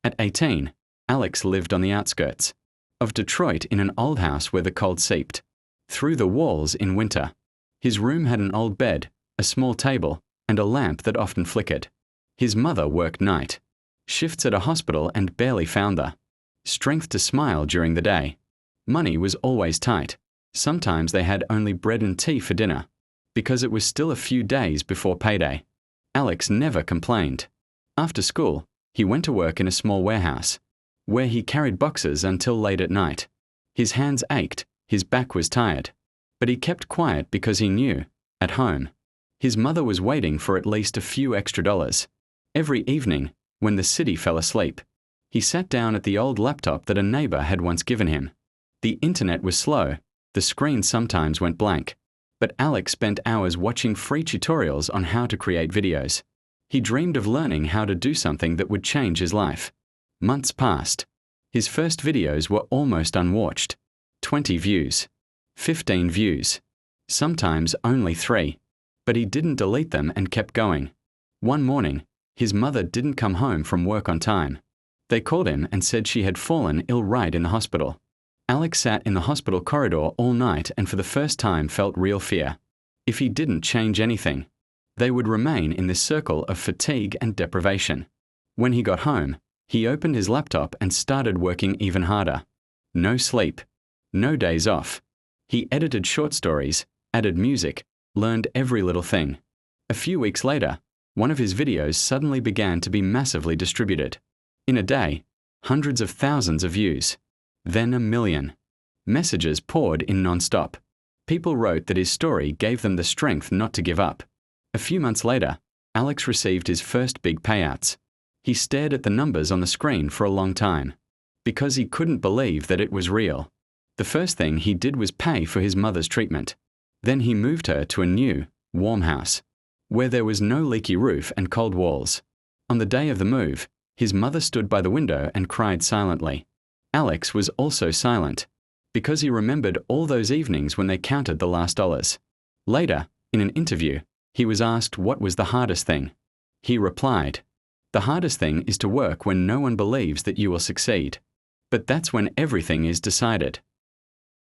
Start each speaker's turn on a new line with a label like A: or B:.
A: At 18, Alex lived on the outskirts of Detroit in an old house where the cold seeped through the walls in winter. His room had an old bed, a small table, and a lamp that often flickered. His mother worked night shifts at a hospital and barely found the strength to smile during the day. Money was always tight. Sometimes they had only bread and tea for dinner, because it was still a few days before payday. Alex never complained. After school, he went to work in a small warehouse, where he carried boxes until late at night. His hands ached, his back was tired, but he kept quiet because he knew, at home, his mother was waiting for at least a few extra dollars. Every evening, when the city fell asleep, he sat down at the old laptop that a neighbor had once given him. The internet was slow, the screen sometimes went blank, but Alex spent hours watching free tutorials on how to create videos. He dreamed of learning how to do something that would change his life. Months passed. His first videos were almost unwatched. 20 views. 15 views. Sometimes only 3. But he didn't delete them and kept going. One morning, his mother didn't come home from work on time. They called him and said she had fallen ill right in the hospital. Alex sat in the hospital corridor all night and for the first time felt real fear. If he didn't change anything, they would remain in this circle of fatigue and deprivation. When he got home, he opened his laptop and started working even harder. No sleep. No days off. He edited short stories, added music, learned every little thing. A few weeks later, one of his videos suddenly began to be massively distributed. In a day, hundreds of thousands of views. Then 1 million. Messages poured in non-stop. People wrote that his story gave them the strength not to give up. A few months later, Alex received his first big payouts. He stared at the numbers on the screen for a long time, because he couldn't believe that it was real. The first thing he did was pay for his mother's treatment. Then he moved her to a new, warm house, where there was no leaky roof and cold walls. On the day of the move, his mother stood by the window and cried silently. Alex was also silent, because he remembered all those evenings when they counted the last dollars. Later, in an interview, he was asked what was the hardest thing. He replied, "The hardest thing is to work when no one believes that you will succeed. But that's when everything is decided."